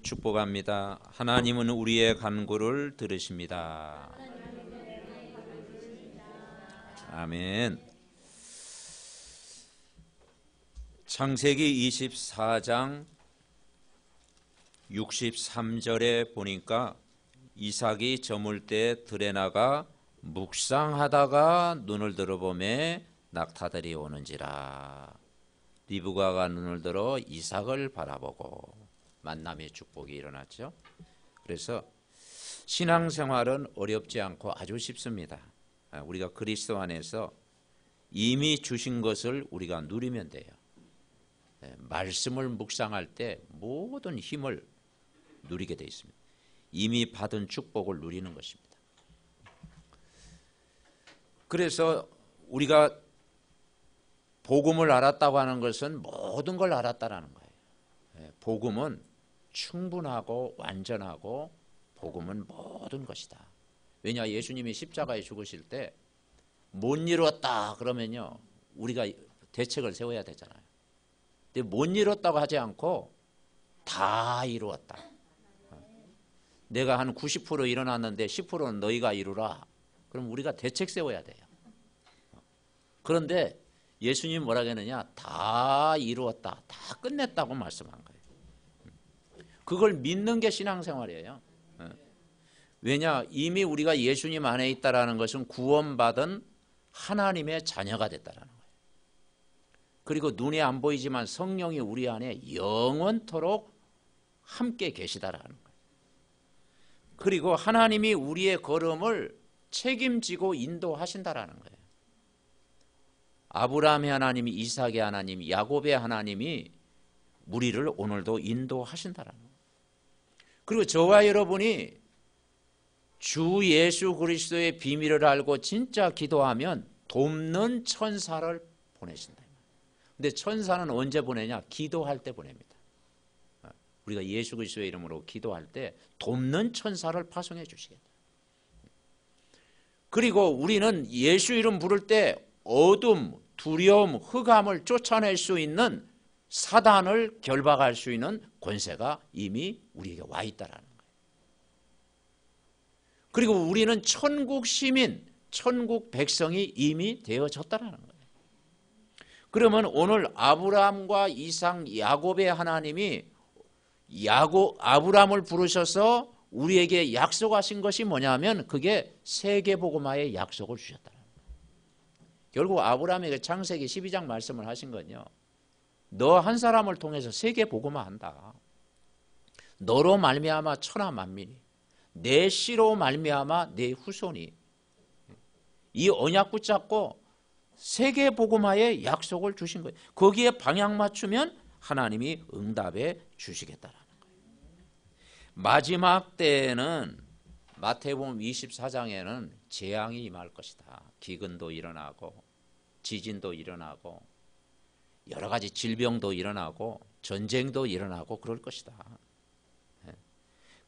축복합니다. 하나님은 우리의 간구를 들으십니다. 아멘. 창세기 24장 63절에 보니까 이삭이 저물 때 들에 나가 묵상하다가 눈을 들어보매 낙타들이 오는지라. 리브가가 눈을 들어 이삭을 바라보고 만남의 축복이 일어났죠. 그래서 신앙생활은 어렵지 않고 아주 쉽습니다. 우리가 그리스도 안에서 이미 주신 것을 우리가 누리면 돼요. 말씀을 묵상할 때 모든 힘을 누리게 되어 있습니다. 이미 받은 축복을 누리는 것입니다. 그래서 우리가 복음을 알았다고 하는 것은 모든 걸 알았다라는 거예요. 복음은 충분하고 완전하고 복음은 모든 것이다. 왜냐, 예수님이 십자가에 죽으실 때 못 이뤘다 그러면요 우리가 대책을 세워야 되잖아요. 근데 못 이뤘다고 하지 않고 다 이루었다. 내가 한 90% 일어났는데 10%는 너희가 이루라. 그럼 우리가 대책 세워야 돼요. 그런데 예수님 뭐라고 했느냐? 다 이루었다. 다 끝냈다고 말씀한 거예요. 그걸 믿는 게 신앙생활이에요. 왜냐? 이미 우리가 예수님 안에 있다라는 것은 구원받은 하나님의 자녀가 됐다라는 거예요. 그리고 눈에 안 보이지만 성령이 우리 안에 영원토록 함께 계시다라는 거예요. 그리고 하나님이 우리의 걸음을 책임지고 인도하신다라는 거예요. 아브라함의 하나님이, 이삭의 하나님이, 야곱의 하나님이 우리를 오늘도 인도하신다라는 거예요. 그리고 저와 여러분이 주 예수 그리스도의 비밀을 알고 진짜 기도하면 돕는 천사를 보내신다. 근데 천사는 언제 보내냐? 기도할 때 보냅니다. 우리가 예수 그리스도의 이름으로 기도할 때 돕는 천사를 파송해 주시겠다. 그리고 우리는 예수 이름 부를 때 어둠, 두려움, 흑암을 쫓아낼 수 있는 사단을 결박할 수 있는 권세가 이미 우리에게 와 있다라는 거예요. 그리고 우리는 천국 시민, 천국 백성이 이미 되어졌다라는 거예요. 그러면 오늘 아브라함과 이삭, 야곱의 하나님이 아브라함을 부르셔서 우리에게 약속하신 것이 뭐냐면 그게 세계복음화의 약속을 주셨다는 거예요. 결국 아브라함에게 창세기 12장 말씀을 하신 건요. 너 한 사람을 통해서 세계복음화한다. 너로 말미암아 천하 만민이, 내 씨로 말미암아 내 후손이 이 언약 붙잡고 세계복음화의 약속을 주신 거예요. 거기에 방향 맞추면 하나님이 응답해 주시겠다라는 거예요. 마지막 때에는 마태복음 24장에는 재앙이 임할 것이다. 기근도 일어나고 지진도 일어나고 여러 가지 질병도 일어나고 전쟁도 일어나고 그럴 것이다.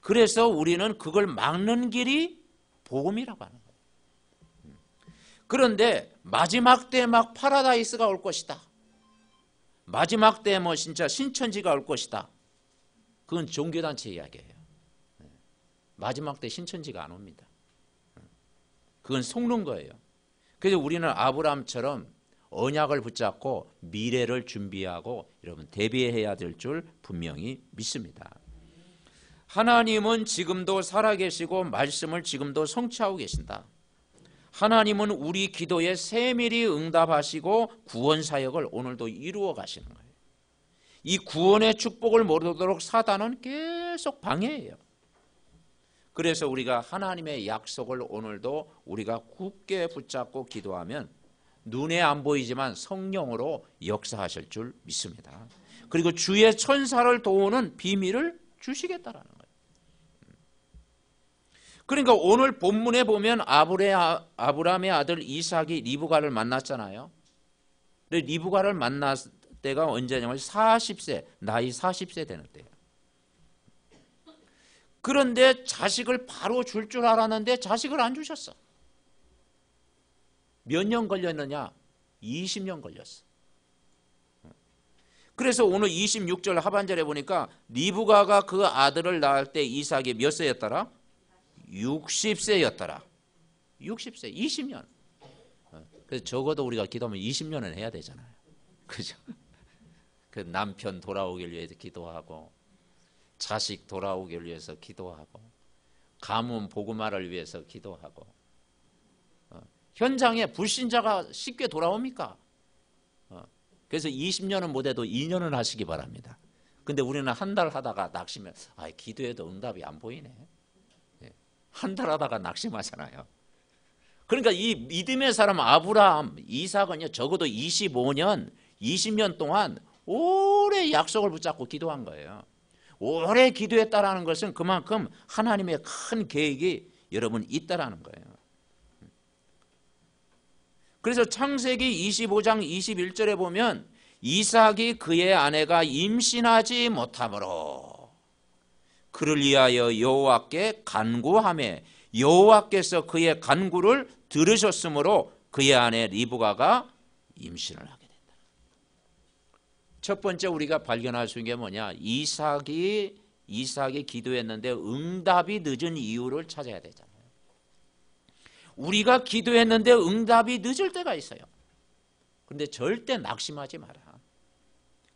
그래서 우리는 그걸 막는 길이 복음이라고 하는 거예요. 그런데 마지막 때 막 파라다이스가 올 것이다. 마지막 때 뭐 진짜 신천지가 올 것이다. 그건 종교단체 이야기예요. 마지막 때 신천지가 안 옵니다. 그건 속는 거예요. 그래서 우리는 아브라함처럼 언약을 붙잡고 미래를 준비하고 여러분 대비해야 될 줄 분명히 믿습니다. 하나님은 지금도 살아계시고 말씀을 지금도 성취하고 계신다. 하나님은 우리 기도에 세밀히 응답하시고 구원 사역을 오늘도 이루어 가시는 거예요. 이 구원의 축복을 모르도록 사단은 계속 방해해요. 그래서 우리가 하나님의 약속을 오늘도 우리가 굳게 붙잡고 기도하면 눈에 안 보이지만 성령으로 역사하실 줄 믿습니다. 그리고 주의 천사를 도우는 비밀을 주시겠다라는 거예요. 그러니까 오늘 본문에 보면 아브라함의 아들 이삭이 리브가를 만났잖아요. 근데 리브가를 만날 때가 언제냐면 40세, 나이 40세 되는 때예요. 그런데 자식을 바로 줄 알았는데 자식을 안 주셨어. 몇 년 걸렸느냐? 20년 걸렸어. 그래서 오늘 26절 하반절에 보니까 리브가가 그 아들을 낳을 때 이삭이 몇 세였더라? 60세였더라. 60세, 20년. 그래서 적어도 우리가 기도하면 20년은 해야 되잖아요. 그죠? 그 남편 돌아오길 위해서 기도하고, 자식 돌아오길 위해서 기도하고, 가문 복음화를 위해서 기도하고. 현장에 불신자가 쉽게 돌아옵니까? 그래서 20년은 못해도 2년은 하시기 바랍니다. 근데 우리는 한 달 하다가 낙심해. 기도해도 응답이 안 보이네. 한 달 하다가 낙심하잖아요. 그러니까 이 믿음의 사람 아브라함, 이삭은요, 적어도 25년, 20년 동안 오래 약속을 붙잡고 기도한 거예요. 오래 기도했다라는 것은 그만큼 하나님의 큰 계획이 여러분 있다라는 거예요. 그래서 창세기 25장 21절에 보면 이삭이 그의 아내가 임신하지 못하므로 그를 위하여 여호와께 간구하매 여호와께서 그의 간구를 들으셨으므로 그의 아내 리브가가 임신을 하게 된다. 첫 번째 우리가 발견할 수 있는 게 뭐냐? 이삭이 기도했는데 응답이 늦은 이유를 찾아야 되잖아요. 우리가 기도했는데 응답이 늦을 때가 있어요. 그런데 절대 낙심하지 마라.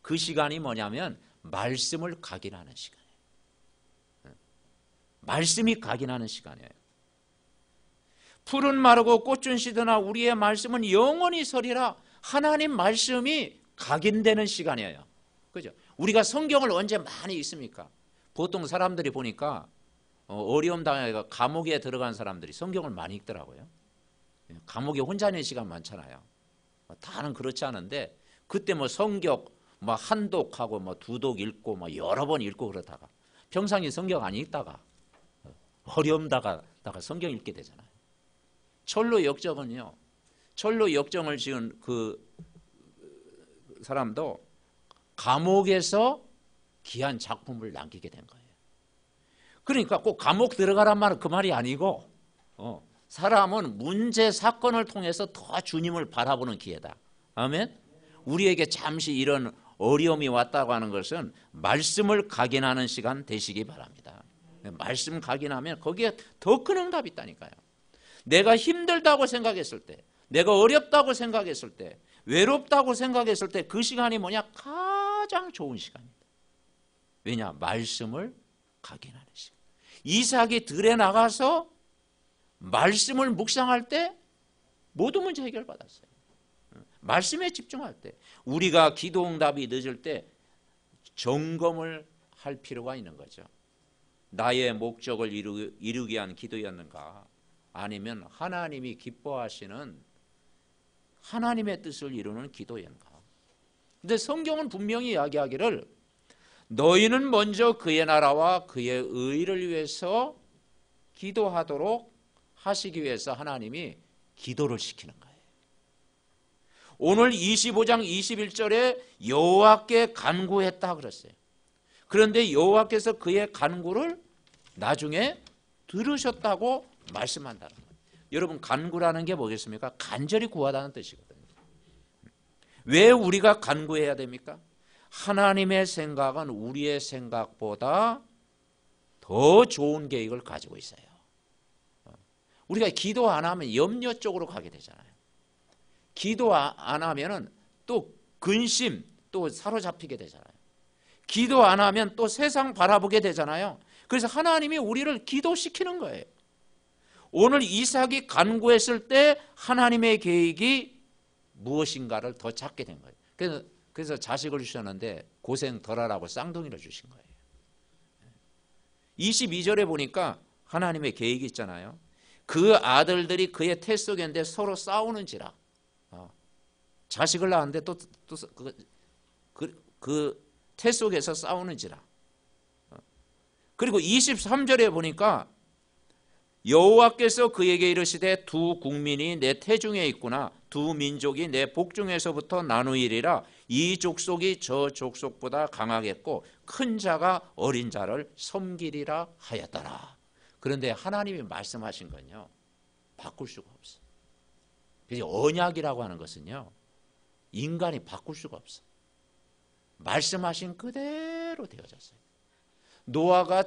그 시간이 뭐냐면 말씀을 각인하는 시간이에요. 말씀이 각인하는 시간이에요. 풀은 마르고 꽃은 시드나 우리의 말씀은 영원히 서리라. 하나님 말씀이 각인되는 시간이에요. 그죠? 우리가 성경을 언제 많이 읽습니까? 보통 사람들이 보니까 어려움 당해서 감옥에 들어간 사람들이 성경을 많이 읽더라고요. 감옥에 혼자 있는 시간 많잖아요. 다는 그렇지 않은데 그때 뭐 성경 한독하고 두독 읽고 여러 번 읽고 그러다가 평상시 성경 안 읽다가 어려움 다가 성경 읽게 되잖아요. 철로 역정은요. 철로 역정을 지은 그 사람도 감옥에서 귀한 작품을 남기게 된 거예요. 그러니까 꼭 감옥 들어가란 말은 그 말이 아니고 사람은 문제 사건을 통해서 더 주님을 바라보는 기회다. 아멘. 우리에게 잠시 이런 어려움이 왔다고 하는 것은 말씀을 각인하는 시간 되시기 바랍니다. 말씀 각인하면 거기에 더 큰 응답이 있다니까요. 내가 힘들다고 생각했을 때, 내가 어렵다고 생각했을 때, 외롭다고 생각했을 때 그 시간이 뭐냐? 가장 좋은 시간입니다. 왜냐? 말씀을 각인하는 시간. 이삭이 들에 나가서 말씀을 묵상할 때 모든 문제 해결받았어요. 말씀에 집중할 때, 우리가 기도 응답이 늦을 때 점검을 할 필요가 있는 거죠. 나의 목적을 이루기 위한 기도였는가? 아니면 하나님이 기뻐하시는 하나님의 뜻을 이루는 기도였는가? 근데 성경은 분명히 이야기하기를 너희는 먼저 그의 나라와 그의 의를 위해서 기도하도록 하시기 위해서 하나님이 기도를 시키는 거예요. 오늘 25장 21절에 여호와께 간구했다 그랬어요. 그런데 여호와께서 그의 간구를 나중에 들으셨다고 말씀한다는 거예요. 여러분, 간구라는 게 뭐겠습니까? 간절히 구하다는 뜻이거든요. 왜 우리가 간구해야 됩니까? 하나님의 생각은 우리의 생각보다 더 좋은 계획을 가지고 있어요. 우리가 기도 안 하면 염려 쪽으로 가게 되잖아요. 기도 안 하면은 또 근심, 또 사로잡히게 되잖아요. 기도 안 하면 또 세상 바라보게 되잖아요. 그래서 하나님이 우리를 기도시키는 거예요. 오늘 이삭이 간구했을 때 하나님의 계획이 무엇인가를 더 찾게 된 거예요. 그래서 자식을 주셨는데 고생 덜하라고 쌍둥이를 주신 거예요. 22절에 보니까 하나님의 계획이 있잖아요. 그 아들들이 그의 태 속인데 서로 싸우는지라. 자식을 낳았는데 또 그 태 속에서 싸우는지라. 그리고 23절에 보니까 여호와께서 그에게 이르시되 두 국민이 내 태중에 있구나. 두 민족이 내 복중에서부터 나누이리라. 이 족속이 저 족속보다 강하겠고 큰 자가 어린 자를 섬기리라 하였더라. 그런데 하나님이 말씀하신 건요, 바꿀 수가 없어. 그래서 언약이라고 하는 것은요, 인간이 바꿀 수가 없어. 말씀하신 그대로 되어졌어요. 노아가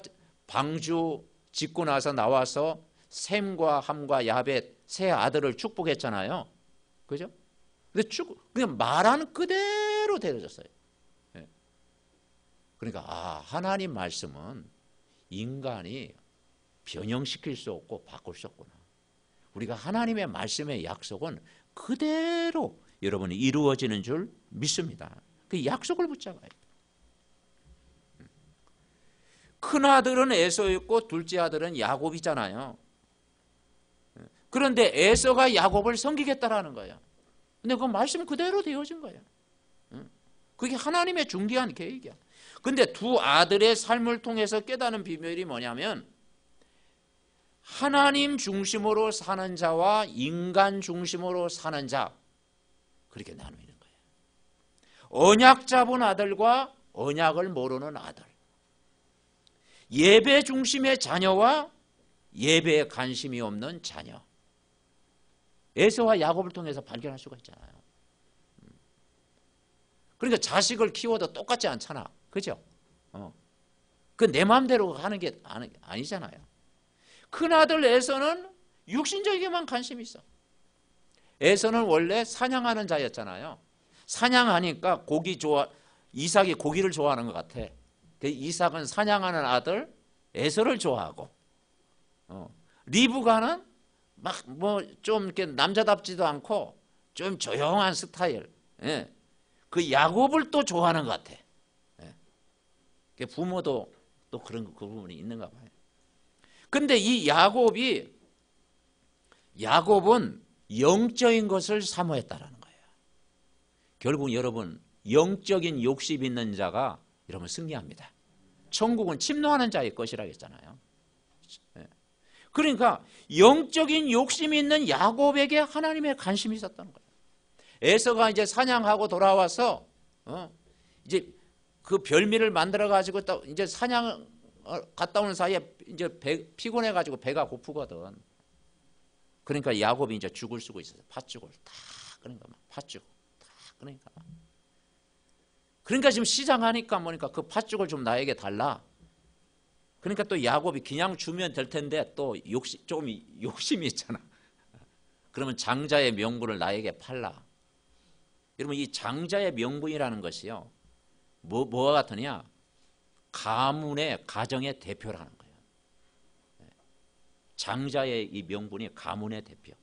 방주 짓고 나서 나와서 셈과 함과 야벳 세 아들을 축복했잖아요. 그죠? 근데 그냥 말하는 그대로 되어졌어요. 예. 그러니까 하나님 말씀은 인간이 변형시킬 수 없고 바꿀 수 없구나. 우리가 하나님의 말씀의 약속은 그대로 여러분이 이루어지는 줄 믿습니다. 그 약속을 붙잡아요. 큰 아들은 에서였고 둘째 아들은 야곱이잖아요. 그런데 에서가 야곱을 섬기겠다라는 거예요. 근데 그 말씀 그대로 되어진 거예요. 그게 하나님의 중대한 계획이야. 근데 두 아들의 삶을 통해서 깨닫는 비밀이 뭐냐면 하나님 중심으로 사는 자와 인간 중심으로 사는 자, 그렇게 나누는 거예요. 언약 잡은 아들과 언약을 모르는 아들, 예배 중심의 자녀와 예배에 관심이 없는 자녀, 에서와 야곱을 통해서 발견할 수가 있잖아요. 그러니까 자식을 키워도 똑같지 않잖아. 그죠? 그 내 마음대로 하는 게 아니잖아요. 큰아들 에서는 육신적에만 관심이 있어. 에서는 원래 사냥하는 자였잖아요. 사냥하니까 이삭이 고기를 좋아하는 것 같아. 이삭은 사냥하는 아들 에서를 좋아하고, 리브가는 막 좀 이렇게 남자답지도 않고 좀 조용한 스타일. 예. 그 야곱을 또 좋아하는 것 같아. 예. 부모도 또 그 부분이 있는가 봐요. 근데 이 야곱은 영적인 것을 사모했다라는 거예요. 결국 여러분, 영적인 욕심 있는 자가 여러분 승리합니다. 천국은 침노하는 자의 것이라 했잖아요. 그러니까 영적인 욕심이 있는 야곱에게 하나님의 관심이 있었다는 거예요. 에서가 이제 사냥하고 돌아와서 이제 그 별미를 만들어 가지고 이제 사냥 갔다 오는 사이에 이제 피곤해 가지고 배가 고프거든. 그러니까 야곱이 이제 죽을 쓰고 있어요. 팥죽을 다 그러니까 팥죽 다 그러니까 지금 시장하니까 뭐니까 그 팥죽을 좀 나에게 달라. 그러니까 또 야곱이 그냥 주면 될 텐데 또 조금 욕심이 있잖아. 그러면 장자의 명분을 나에게 팔라. 여러분, 이 장자의 명분이라는 것이요, 뭐와 같으냐? 가문의 가정의 대표라는 거예요. 장자의 이 명분이 가문의 대표.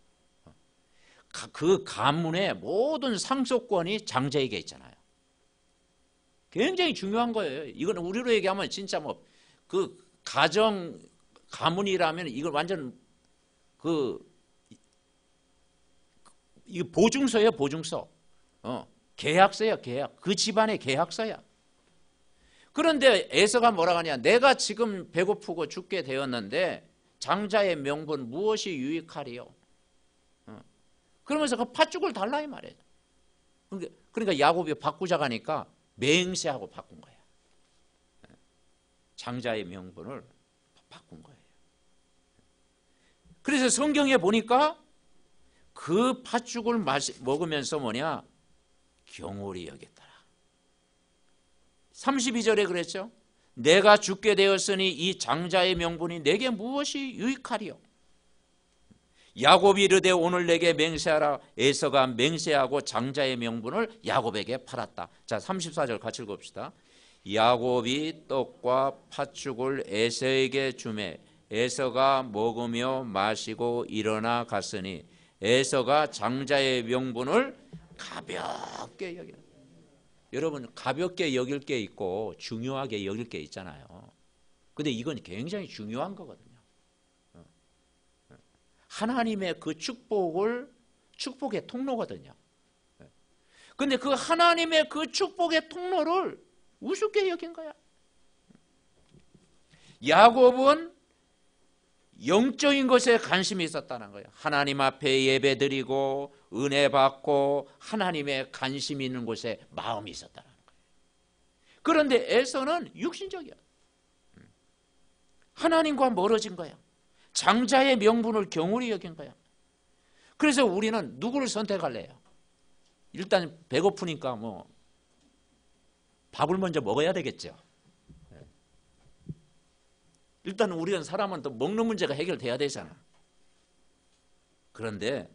그 가문의 모든 상속권이 장자에게 있잖아요. 굉장히 중요한 거예요. 이건 우리로 얘기하면 진짜 그 가문이라면 이건 완전 이거 보증서예요, 보증서. 계약서야, 계약. 그 집안의 계약서야. 그런데 에서가 뭐라고 하냐? 내가 지금 배고프고 죽게 되었는데 장자의 명분 무엇이 유익하리요? 그러면서 그 팥죽을 달라 이 말이에요. 그러니까 야곱이 바꾸자고 하니까 맹세하고 바꾼 거야. 장자의 명분을 바꾼 거예요. 그래서 성경에 보니까 그 팥죽을 먹으면서 뭐냐? 경홀히 여겼더라. 32절에 그랬죠. 내가 죽게 되었으니 이 장자의 명분이 내게 무엇이 유익하리요? 야곱이 이르되 오늘 내게 맹세하라. 에서가 맹세하고 장자의 명분을 야곱에게 팔았다. 자, 34절 같이 읽읍시다. 야곱이 떡과 팥죽을 에서에게 주매 에서가 먹으며 마시고 일어나 갔으니 에서가 장자의 명분을 가볍게 여기는. 여러분, 가볍게 여길 게 있고 중요하게 여길 게 있잖아요. 근데 이건 굉장히 중요한 거거든요. 하나님의 그 축복의 통로거든요. 근데 그 하나님의 그 축복의 통로를 우습게 여긴 거야. 야곱은 영적인 것에 관심이 있었다는 거예요. 하나님 앞에 예배드리고 은혜 받고 하나님의 관심이 있는 곳에 마음이 있었다는 거예요. 그런데 에서는 육신적이야. 하나님과 멀어진 거야. 장자의 명분을 경홀히 여긴 거야. 그래서 우리는 누구를 선택할래요? 일단 배고프니까 밥을 먼저 먹어야 되겠죠. 일단 우리는 사람은 또 먹는 문제가 해결돼야 되잖아. 그런데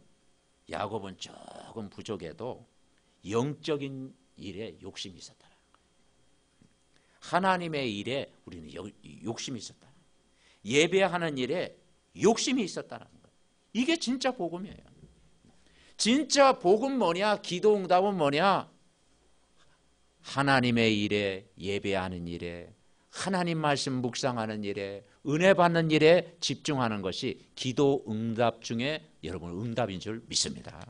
야곱은 조금 부족해도 영적인 일에 욕심이 있었다. 하나님의 일에 우리는 욕심이 있었다. 예배하는 일에 욕심이 있었다는 거예요. 이게 진짜 복음이에요. 진짜 복음 뭐냐? 기도 응답은 뭐냐? 하나님의 일에, 예배하는 일에, 하나님 말씀 묵상하는 일에, 은혜 받는 일에 집중하는 것이 기도 응답 중에 여러분 응답인 줄 믿습니다.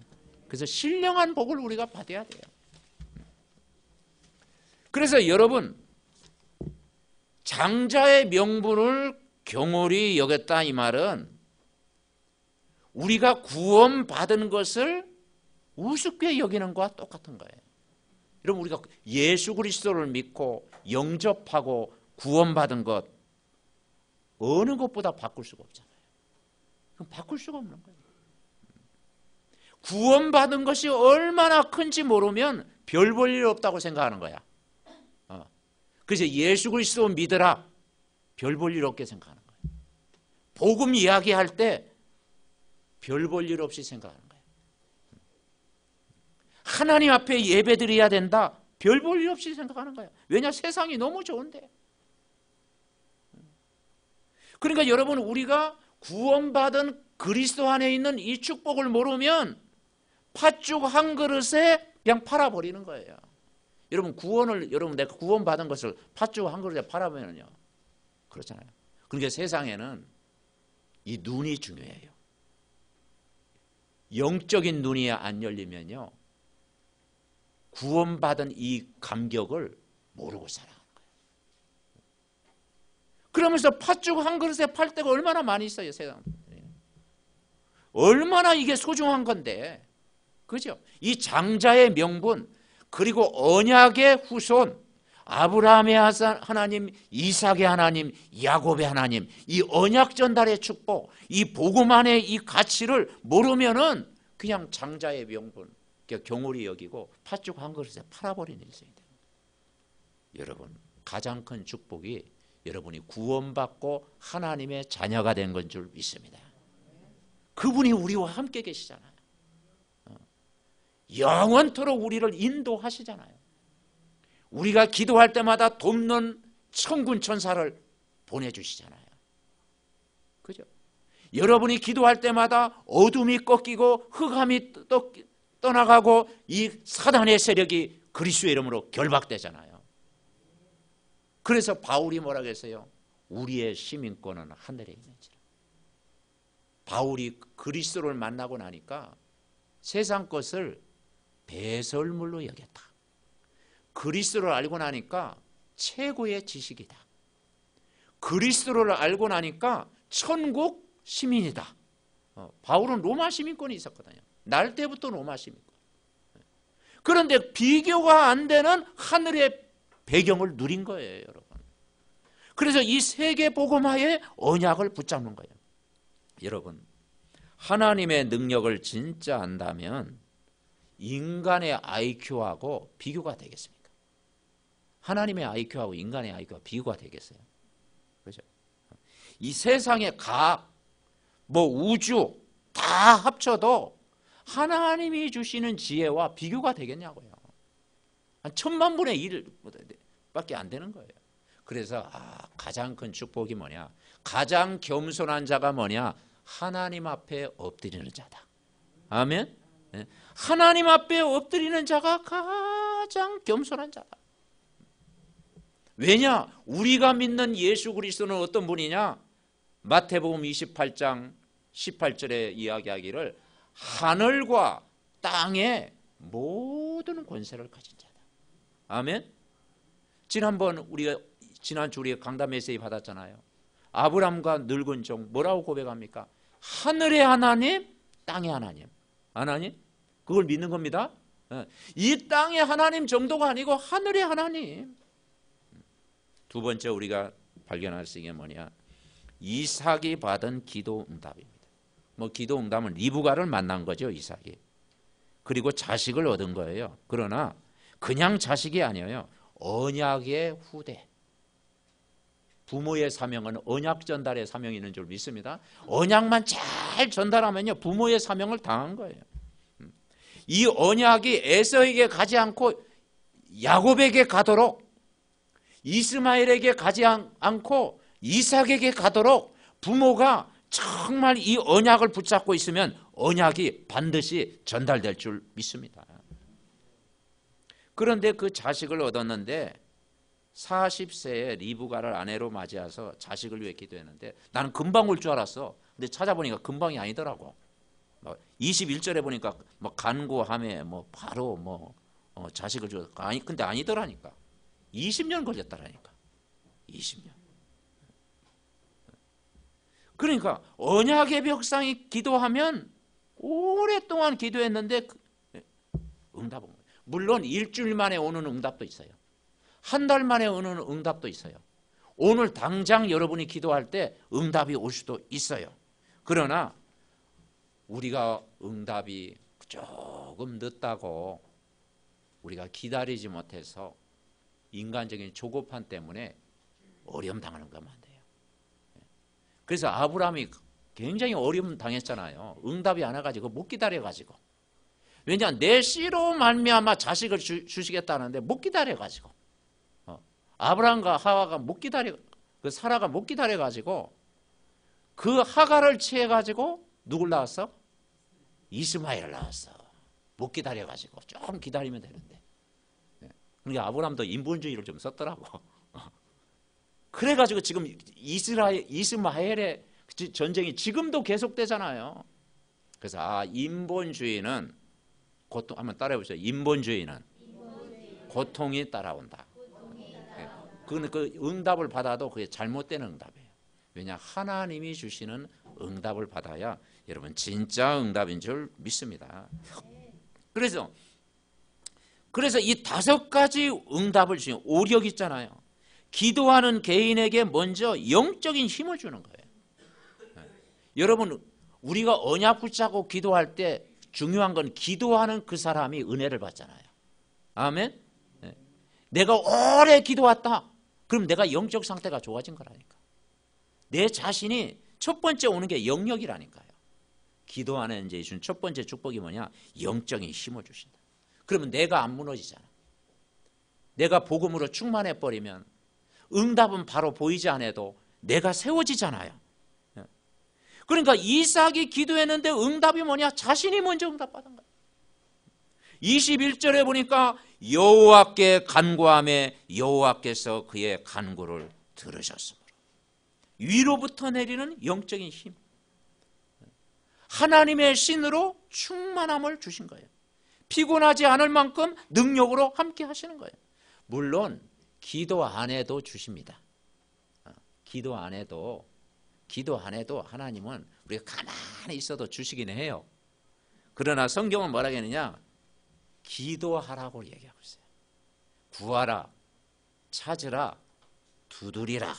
그래서 신령한 복을 우리가 받아야 돼요. 그래서 여러분 장자의 명분을 경홀히 여겼다 이 말은 우리가 구원받은 것을 우습게 여기는 것과 똑같은 거예요. 여러분 우리가 예수 그리스도를 믿고 영접하고 구원받은 것 어느 것보다 바꿀 수가 없잖아요. 그럼 바꿀 수가 없는 거예요. 구원받은 것이 얼마나 큰지 모르면 별 볼 일 없다고 생각하는 거야. 그래서 예수 그리스도 믿으라 별 볼 일 없게 생각하는 거예요. 복음 이야기할 때 별 볼 일 없이 생각하는 거예요. 하나님 앞에 예배드려야 된다 별 볼 일 없이 생각하는 거예요. 왜냐 세상이 너무 좋은데. 그러니까 여러분 우리가 구원받은 그리스도 안에 있는 이 축복을 모르면 팥죽 한 그릇에 그냥 팔아버리는 거예요. 여러분 여러분 내가 구원받은 것을 팥죽 한 그릇에 팔아버리면요 그렇잖아요. 그러니까 세상에는 이 눈이 중요해요. 영적인 눈이 안 열리면요 구원받은 이 감격을 모르고 살아가는 거예요. 그러면서 팥죽 한 그릇에 팔 때가 얼마나 많이 있어요 세상. 얼마나 이게 소중한 건데, 그죠? 이 장자의 명분 그리고 언약의 후손 아브라함의 하나님, 이삭의 하나님, 야곱의 하나님, 이 언약 전달의 축복, 이 복음 안의 이 가치를 모르면은 그냥 장자의 명분 경홀히 여기고 팥죽 한 그릇에 팔아버리는 일생이 됩니다. 여러분 가장 큰 축복이 여러분이 구원받고 하나님의 자녀가 된 건 줄 믿습니다. 그분이 우리와 함께 계시잖아요. 영원토록 우리를 인도하시잖아요. 우리가 기도할 때마다 돕는 천군 천사를 보내주시잖아요. 그죠? 여러분이 기도할 때마다 어둠이 꺾이고 흑암이 떠나가고 이 사단의 세력이 그리스도의 이름으로 결박되잖아요. 그래서 바울이 뭐라고 했어요? 우리의 시민권은 하늘에 있는지라. 바울이 그리스도를 만나고 나니까 세상 것을 배설물로 여겼다. 그리스도를 알고 나니까 최고의 지식이다. 그리스도를 알고 나니까 천국 시민이다. 바울은 로마 시민권이 있었거든요. 날 때부터 로마 시민권. 그런데 비교가 안 되는 하늘의 배경을 누린 거예요, 여러분. 그래서 이 세계 복음화의 언약을 붙잡는 거예요. 여러분, 하나님의 능력을 진짜 안다면 인간의 IQ하고 비교가 되겠습니까? 하나님의 IQ하고 인간의 IQ가 비교가 되겠어요? 그렇죠? 이 세상의 과학, 우주 다 합쳐도 하나님이 주시는 지혜와 비교가 되겠냐고요. 한 1000만분의 1밖에 안 되는 거예요. 그래서 가장 큰 축복이 뭐냐? 가장 겸손한 자가 뭐냐? 하나님 앞에 엎드리는 자다. 아멘? 하나님 앞에 엎드리는 자가 가장 겸손한 자다. 왜냐? 우리가 믿는 예수 그리스도는 어떤 분이냐? 마태복음 28장 18절에 이야기하기를 하늘과 땅의 모든 권세를 가진 자다. 아멘? 지난주 우리가 강단 메시지 받았잖아요. 아브람과 늙은 종 뭐라고 고백합니까? 하늘의 하나님, 땅의 하나님. 하나님? 그걸 믿는 겁니다. 이 땅의 하나님 정도가 아니고 하늘의 하나님. 두 번째 우리가 발견할 수 있는 게 뭐냐? 이삭이 받은 기도 응답입니다. 기도 응답은 리브가를 만난 거죠, 이삭이. 그리고 자식을 얻은 거예요. 그러나 그냥 자식이 아니에요. 언약의 후대. 부모의 사명은 언약 전달의 사명이 있는 줄 믿습니다. 언약만 잘 전달하면요, 부모의 사명을 당한 거예요. 이 언약이 에서에게 가지 않고 야곱에게 가도록, 이스마엘에게 가지 않고 이삭에게 가도록 부모가 정말 이 언약을 붙잡고 있으면 언약이 반드시 전달될 줄 믿습니다. 그런데 그 자식을 얻었는데 40세에 리브가를 아내로 맞이해서 자식을 위해 기도했는데 나는 금방 올 줄 알았어. 근데 찾아보니까 금방이 아니더라고. 21절에 보니까 뭐 간구함에 뭐 바로 뭐 자식을 줘. 아니 근데 아니더라니까. 20년 걸렸다라니까. 20년. 그러니까 언약의 벽상이 기도하면 오랫동안 기도했는데 응답은 거예요. 물론 일주일 만에 오는 응답도 있어요. 한 달 만에 오는 응답도 있어요. 오늘 당장 여러분이 기도할 때 응답이 올 수도 있어요. 그러나 우리가 응답이 조금 늦다고 우리가 기다리지 못해서 인간적인 조급함 때문에 어려움 당하는 거면 안 돼요. 그래서 아브라함이 굉장히 어려움 당했잖아요. 응답이 안 와가지고 못 기다려가지고. 왜냐 내 씨로 말미암아 자식을 주시겠다는데 못 기다려가지고. 아브라함과 하와가 못 기다려, 그 사라가 못 기다려가지고 그 하가를 취해가지고 누굴 낳았어? 이스마엘을 낳았어. 못 기다려가지고 조금 기다리면 되는데. 그러니까 아브라함도 인본주의를 좀 썼더라고. 그래가지고 지금 이스마엘의 전쟁이 지금도 계속되잖아요. 그래서 인본주의는 고통, 한번 따라해보세요. 인본주의는 고통이 따라온다. 그 응답을 받아도 그게 잘못된 응답이에요. 왜냐 하나님이 주시는 응답을 받아야 여러분 진짜 응답인 줄 믿습니다. 그래서 이 5가지 응답을 주신 오력 있잖아요. 기도하는 개인에게 먼저 영적인 힘을 주는 거예요. 여러분 우리가 언약 붙잡고 기도할 때 중요한 건 기도하는 그 사람이 은혜를 받잖아요. 아멘. 내가 오래 기도했다. 그럼 내가 영적 상태가 좋아진 거라니까. 내 자신이 첫 번째 오는 게 영역이라니까요. 기도하는 이제 준 첫 번째 축복이 뭐냐? 영적인 힘을 주신다. 그러면 내가 안 무너지잖아. 내가 복음으로 충만해 버리면 응답은 바로 보이지 않아도 내가 세워지잖아요. 그러니까 이삭이 기도했는데 응답이 뭐냐? 자신이 먼저 응답받은 거예요. 21절에 보니까 여호와께 간구하매 여호와께서 그의 간구를 들으셨으므로. 위로부터 내리는 영적인 힘. 하나님의 신으로 충만함을 주신 거예요. 피곤하지 않을 만큼 능력으로 함께 하시는 거예요. 물론 기도 안 해도 주십니다. 기도 안 해도 하나님은 우리가 가만히 있어도 주시긴 해요. 그러나 성경은 뭐라고 했느냐? 기도하라고 얘기하고 있어요. 구하라, 찾으라, 두드리라.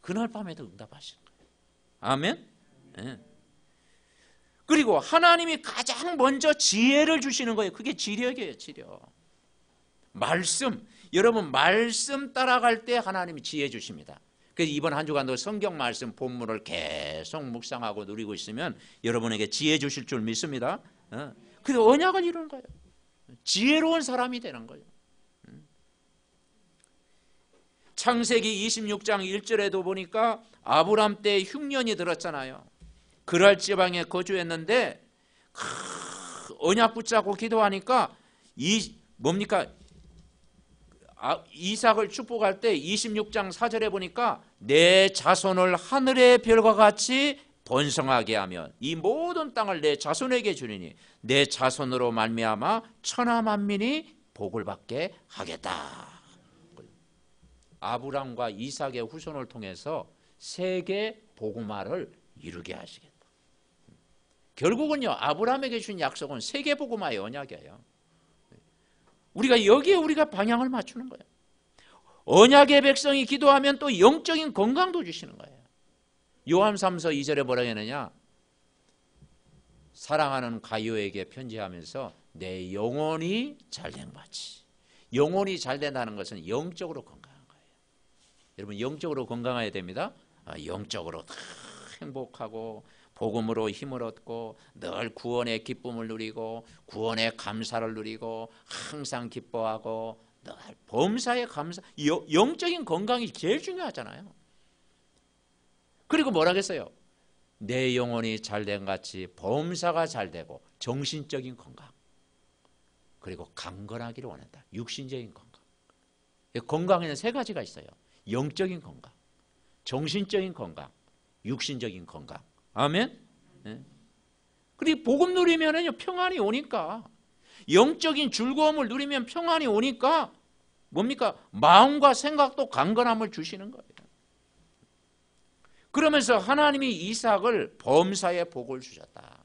그날 밤에도 응답하시는 거예요. 아멘. 그리고 하나님이 가장 먼저 지혜를 주시는 거예요. 그게 지력이에요. 지력. 말씀. 여러분 말씀 따라갈 때 하나님이 지혜 주십니다. 그래서 이번 한 주간도 성경 말씀 본문을 계속 묵상하고 누리고 있으면 여러분에게 지혜 주실 줄 믿습니다. 그래서 언약을 이루는 거예요. 지혜로운 사람이 되는 거예요. 창세기 26장 1절에도 보니까 아브람 때 흉년이 들었잖아요. 그랄 지방에 거주했는데 언약 붙잡고 기도하니까 이삭을 축복할 때 26장 4절에 보니까 내 자손을 하늘의 별과 같이 번성하게 하며 이 모든 땅을 내 자손에게 주리니 내 자손으로 말미암아 천하 만민이 복을 받게 하겠다. 아브람과 이삭의 후손을 통해서 세계 복음화를 이루게 하시겠다. 결국은요 아브람에게 준 약속은 세계 복음화의 언약이에요. 우리가 여기에 우리가 방향을 맞추는 거예요. 언약의 백성이 기도하면 또 영적인 건강도 주시는 거예요. 요한 3서 2절에 뭐라고 했느냐? 사랑하는 가요에게 편지하면서 내 영혼이 잘됨같이 영혼이 잘 된다는 것은 영적으로 건강한 거예요. 여러분 영적으로 건강해야 됩니다. 영적으로 행복하고 복음으로 힘을 얻고 늘 구원의 기쁨을 누리고 구원의 감사를 누리고 항상 기뻐하고 늘 범사에 감사, 영적인 건강이 제일 중요하잖아요. 그리고 뭐라 그랬어요? 내 영혼이 잘된 같이 범사가 잘되고 정신적인 건강, 그리고 강건하기를 원한다. 육신적인 건강. 건강에는 세 가지가 있어요. 영적인 건강, 정신적인 건강, 육신적인 건강. 아멘. 그리고 복음 누리면 평안이 오니까, 영적인 즐거움을 누리면 평안이 오니까 뭡니까? 마음과 생각도 강건함을 주시는 거예요. 그러면서 하나님이 이삭을 범사의 복을 주셨다.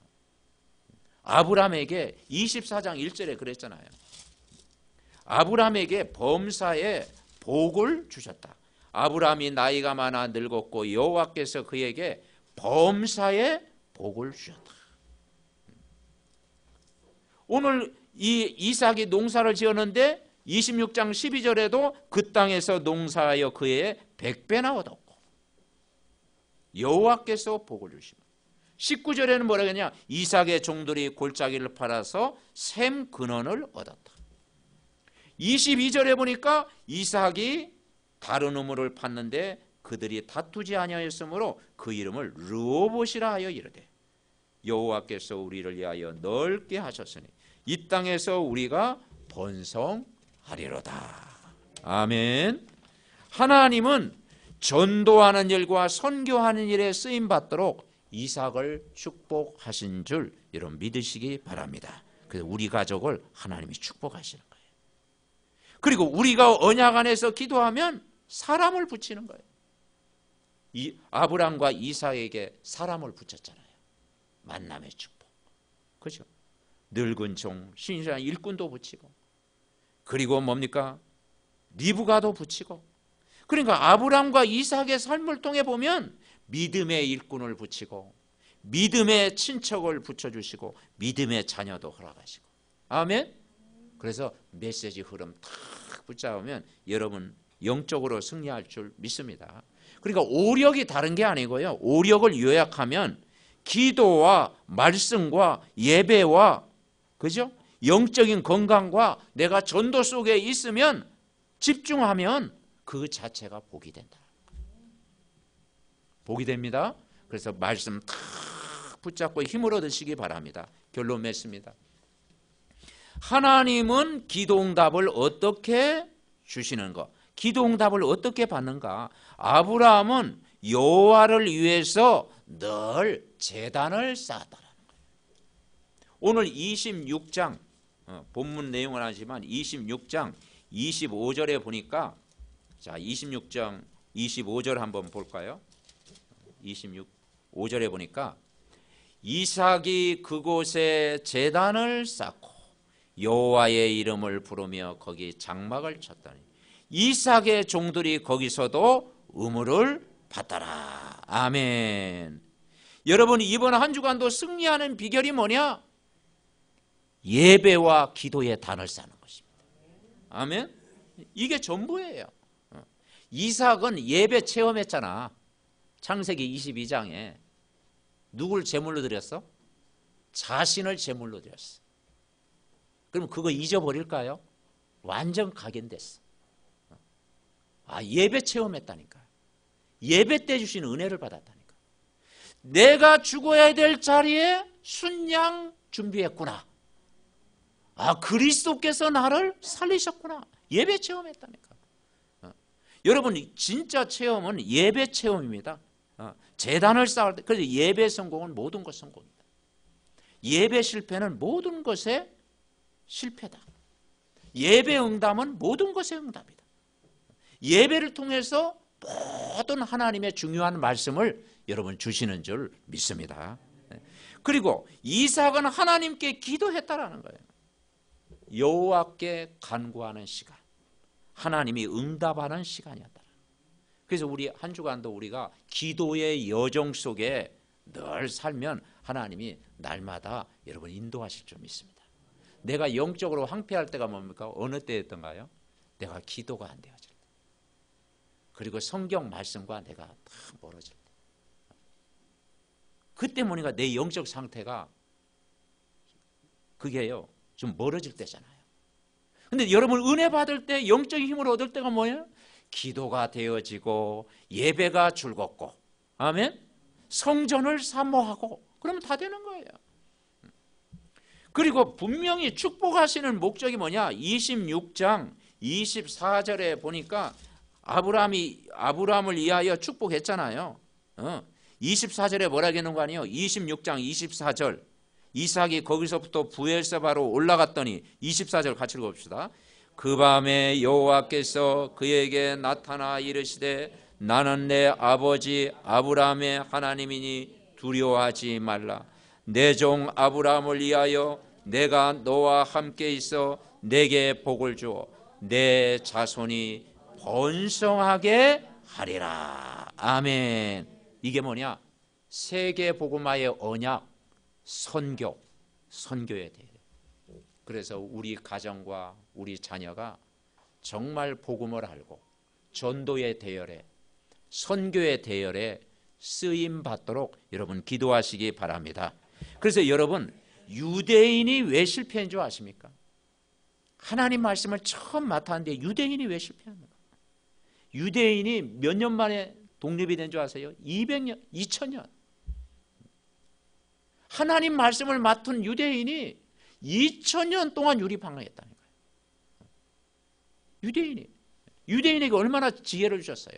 아브라함에게 24장 1절에 그랬잖아요. 아브라함에게 범사의 복을 주셨다. 아브라함이 나이가 많아 늙었고 여호와께서 그에게 범사의 복을 주셨다. 오늘 이 이삭이 농사를 지었는데 26장 12절에도 그 땅에서 농사하여 그의 100배나 얻었고 여호와께서 복을 주십니다. 19절에는 뭐라 그러냐? 이삭의 종들이 골짜기를 팔아서 샘 근원을 얻었다. 22절에 보니까 이삭이 다른 우물을 팠는데 그들이 다투지 아니하였으므로 그 이름을 르호봇이라 하여 이르되 여호와께서 우리를 위하여 넓게 하셨으니 이 땅에서 우리가 번성하리로다. 아멘. 하나님은 전도하는 일과 선교하는 일에 쓰임 받도록 이삭을 축복하신 줄 여러분 믿으시기 바랍니다. 그래서 우리 가족을 하나님이 축복하시는 거예요. 그리고 우리가 언약 안에서 기도하면 사람을 붙이는 거예요. 이 아브람과 이삭에게 사람을 붙였잖아요. 만남의 축복. 그렇죠? 늙은 종, 신실한 일꾼도 붙이고, 그리고 뭡니까? 리브가도 붙이고. 그러니까 아브람과 이삭의 삶을 통해 보면 믿음의 일꾼을 붙이고 믿음의 친척을 붙여주시고 믿음의 자녀도 허락하시고. 아멘. 그래서 메시지 흐름 탁 붙잡으면 여러분 영적으로 승리할 줄 믿습니다. 그러니까 오력이 다른 게 아니고요, 오력을 요약하면 기도와 말씀과 예배와, 그죠? 영적인 건강과 내가 전도 속에 있으면, 집중하면 그 자체가 복이 된다. 복이 됩니다. 그래서 말씀 탁 붙잡고 힘을 얻으시기 바랍니다. 결론 맺습니다. 하나님은 기도응답을 어떻게 주시는가? 기도응답을 어떻게 받는가? 아브라함은 여호와를 위해서 늘 제단을 쌓았다는 거예요. 오늘 26장 본문 내용은 아니지만 26장 25절에 보니까, 자 26장 25절 한번 볼까요? 25절에 보니까 이삭이 그곳에 제단을 쌓고 여호와의 이름을 부르며 거기 장막을 쳤더니 이삭의 종들이 거기서도 우물을 받더라. 아멘. 여러분 이번 한 주간도 승리하는 비결이 뭐냐? 예배와 기도의 단을 쌓는 것입니다. 아멘. 이게 전부예요. 이삭은 예배 체험했잖아. 창세기 22장에 누굴 제물로 드렸어? 자신을 제물로 드렸어. 그럼 그거 잊어버릴까요? 완전 각인됐어. 예배 체험했다니까. 예배 때 주신 은혜를 받았다니까. 내가 죽어야 될 자리에 순양 준비했구나. 그리스도께서 나를 살리셨구나. 예배 체험했다니까. 여러분 진짜 체험은 예배 체험입니다. 제단을 쌓을 때, 그래서 예배 성공은 모든 것 성공입니다. 예배 실패는 모든 것의 실패다. 예배 응답은 모든 것의 응답이다. 예배를 통해서 모든 하나님의 중요한 말씀을 여러분 주시는 줄 믿습니다. 그리고 이삭은 하나님께 기도했다라는 거예요. 여호와께 간구하는 시간, 하나님이 응답하는 시간이었다. 그래서 우리 한 주간도 우리가 기도의 여정 속에 늘 살면 하나님이 날마다 여러분 인도하실 줄 믿습니다. 내가 영적으로 황폐할 때가 뭡니까? 어느 때였던가요? 내가 기도가 안 되어질 때, 그리고 성경 말씀과 내가 다 멀어질 때, 그때 보니까 내 영적 상태가 그게요 좀 멀어질 때잖아요. 근데 여러분 은혜 받을 때 영적인 힘을 얻을 때가 뭐예요? 기도가 되어지고 예배가 즐겁고, 아멘, 성전을 사모하고, 그러면 다 되는 거예요. 그리고 분명히 축복하시는 목적이 뭐냐? 26장 24절에 보니까 아브라함을 위하여 축복했잖아요. 24절에 뭐라고 하는 거 아니에요? 26장 24절, 이삭이 거기서부터 부엘세바로 올라갔더니, 24절 같이 읽어봅시다. 그 밤에 여호와께서 그에게 나타나 이르시되 나는 내 아버지 아브라함의 하나님이니 두려워하지 말라. 내 종 아브라함을 위하여 내가 너와 함께 있어 내게 복을 주어 내 자손이 번성하게 하리라. 아멘. 이게 뭐냐? 세계 복음화의 언약, 선교에 대해. 그래서 우리 가정과 우리 자녀가 정말 복음을 알고 전도의 대열에, 선교의 대열에 쓰임 받도록 여러분 기도하시기 바랍니다. 그래서 여러분, 유대인이 왜 실패한 줄 아십니까? 하나님 말씀을 처음 맡았는데 유대인이 왜 실패합니까? 유대인이 몇 년 만에 독립이 된 줄 아세요? 200년, 2000년. 하나님 말씀을 맡은 유대인이 2000년 동안 유리방황했다는 거예요. 유대인에게 얼마나 지혜를 주셨어요.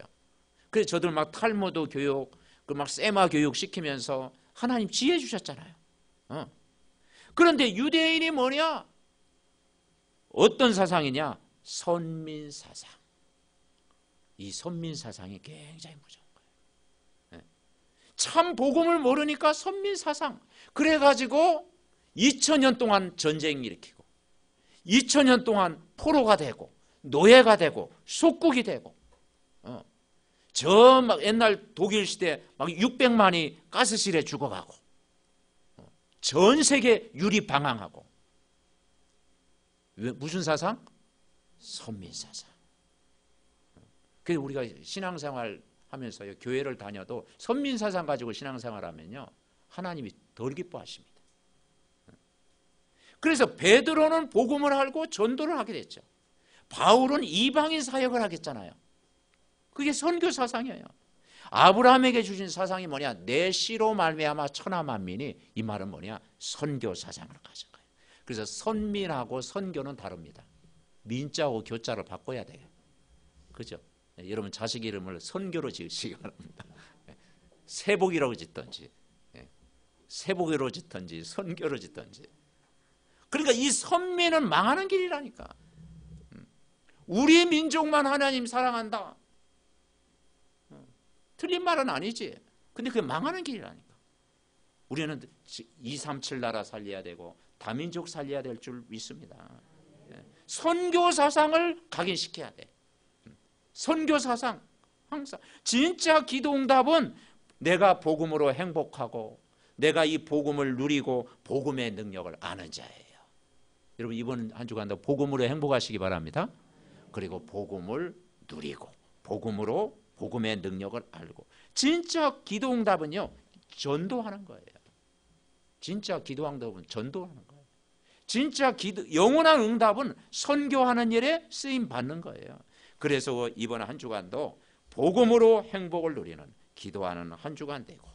그래서 저들 막 탈무드 교육, 막 세마 교육 시키면서 하나님 지혜 주셨잖아요. 그런데 유대인이 뭐냐? 어떤 사상이냐? 선민사상. 이 선민사상이 굉장히 무서운 거예요. 참 복음을 모르니까 선민사상. 그래가지고 2000년 동안 전쟁 일으키고 2000년 동안 포로가 되고 노예가 되고 속국이 되고, 저 막 옛날 독일 시대 막 600만이 가스실에 죽어가고, 전 세계 유리방황하고. 무슨 사상? 선민사상. 그래서 우리가 신앙생활 하면서요, 교회를 다녀도 선민사상 가지고 신앙생활 하면요, 하나님이 덜 기뻐하십니다. 그래서 베드로는 복음을 알고 전도를 하게 됐죠. 바울은 이방인 사역을 하겠잖아요. 그게 선교 사상이에요. 아브라함에게 주신 사상이 뭐냐? 내 씨로 말미암아 천하 만민이, 이 말은 뭐냐? 선교 사상을 가진 거예요. 그래서 선민하고 선교는 다릅니다. 민자하고 교자를 바꿔야 돼요. 그죠? 여러분 자식 이름을 선교로 지으시기 바랍니다. 세복이라고 짓든지, 세복이로 짓든지, 선교로 짓든지. 그러니까 이 선민은 망하는 길이라니까. 우리 민족만 하나님 사랑한다, 틀린 말은 아니지. 근데 그게 망하는 길이라니까. 우리는 237 나라 살려야 되고 다민족 살려야 될 줄 믿습니다. 선교 사상을 각인시켜야 돼. 선교 사상. 항상 진짜 기도 응답은 내가 복음으로 행복하고 내가 이 복음을 누리고 복음의 능력을 아는 자예요. 여러분 이번 한 주간도 복음으로 행복하시기 바랍니다. 그리고 복음을 누리고 복음으로 복음의 능력을 알고. 진짜 기도 응답은요, 전도하는 거예요. 진짜 기도 응답은 전도하는 거예요. 진짜 영원한 응답은 선교하는 일에 쓰임 받는 거예요. 그래서 이번 한 주간도 복음으로 행복을 누리는 기도하는 한 주간 되고,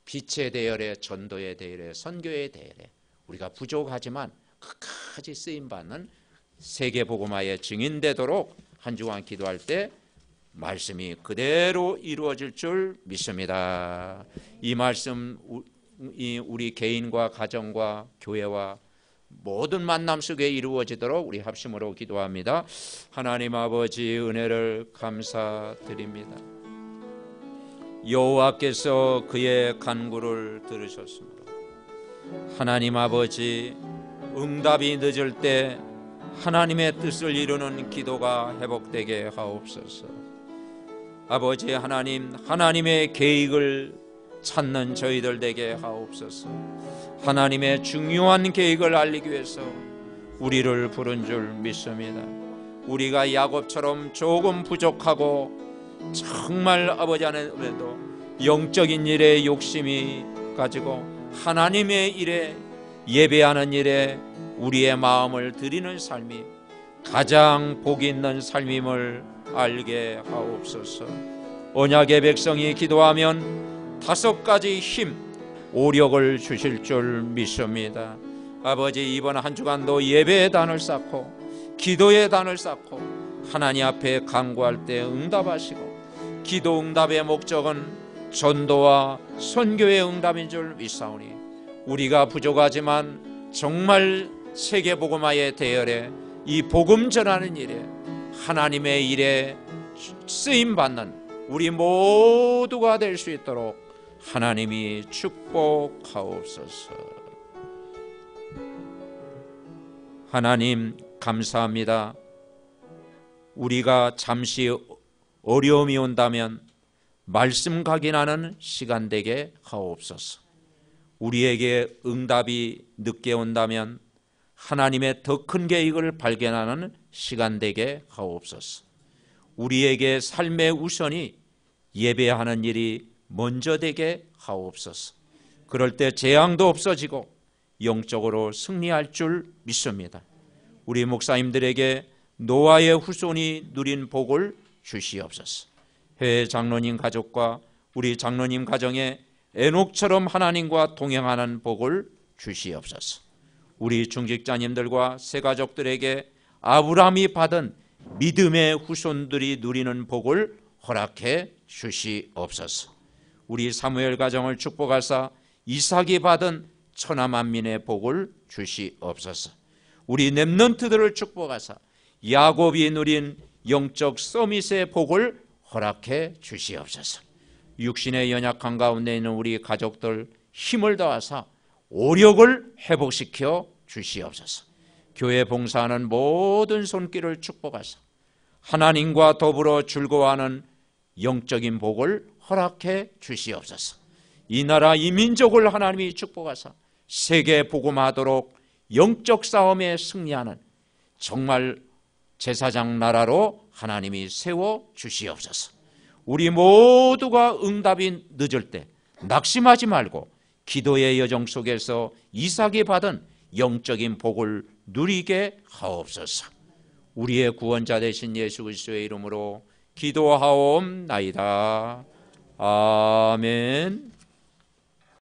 빛의 대열에, 전도의 대열에, 선교의 대열에 우리가 부족하지만 끝까지 쓰임 받는 세계 복음화의 증인되도록 한 주간 기도할 때 말씀이 그대로 이루어질 줄 믿습니다. 이 말씀 우리 개인과 가정과 교회와 모든 만남 속에 이루어지도록 우리 합심으로 기도합니다. 하나님 아버지, 은혜를 감사드립니다. 여호와께서 그의 간구를 들으셨습니다. 하나님 아버지, 응답이 늦을 때 하나님의 뜻을 이루는 기도가 회복되게 하옵소서. 아버지 하나님, 하나님의 계획을 찾는 저희들 되게 하옵소서. 하나님의 중요한 계획을 알리기 위해서 우리를 부른 줄 믿습니다. 우리가 야곱처럼 조금 부족하고 정말 아버지 안에도 영적인 일에 욕심이 가지고 하나님의 일에 예배하는 일에 우리의 마음을 드리는 삶이 가장 복이 있는 삶임을 알게 하옵소서. 언약의 백성이 기도하면 5가지 힘, 오력을 주실 줄 믿습니다. 아버지, 이번 한 주간도 예배의 단을 쌓고 기도의 단을 쌓고 하나님 앞에 간구할 때 응답하시고, 기도 응답의 목적은 전도와 선교의 응답인 줄 믿사오니 우리가 부족하지만 정말 세계복음화의 대열에 이 복음 전하는 일에 하나님의 일에 쓰임받는 우리 모두가 될 수 있도록 하나님이 축복하옵소서. 하나님 감사합니다. 우리가 잠시 어려움이 온다면 말씀 각인하는 시간 되게 하옵소서. 우리에게 응답이 늦게 온다면 하나님의 더 큰 계획을 발견하는 시간 되게 하옵소서. 우리에게 삶의 우선이 예배하는 일이 먼저 되게 하옵소서. 그럴 때 재앙도 없어지고 영적으로 승리할 줄 믿습니다. 우리 목사님들에게 노아의 후손이 누린 복을 주시옵소서. 해외 장로님 가족과 우리 장로님 가정에 에녹처럼 하나님과 동행하는 복을 주시옵소서. 우리 중직자님들과 새가족들에게 아브라함이 받은 믿음의 후손들이 누리는 복을 허락해 주시옵소서. 우리 사무엘 가정을 축복하사 이삭이 받은 천하만민의 복을 주시옵소서. 우리 렘넌트들을 축복하사 야곱이 누린 영적 서밋의 복을 허락해 주시옵소서. 육신의 연약한 가운데 있는 우리 가족들 힘을 더하사 오력을 회복시켜 주시옵소서. 교회 봉사하는 모든 손길을 축복하사 하나님과 더불어 즐거워하는 영적인 복을 허락해 주시옵소서. 이 나라 이 민족을 하나님이 축복하사 세계 복음하도록 영적 싸움에 승리하는 정말 제사장 나라로 하나님이 세워 주시옵소서. 우리 모두가 응답이 늦을 때 낙심하지 말고 기도의 여정 속에서 이삭이 받은 영적인 복을 누리게 하옵소서. 우리의 구원자 되신 예수 그리스도의 이름으로 기도하옵나이다. 아멘.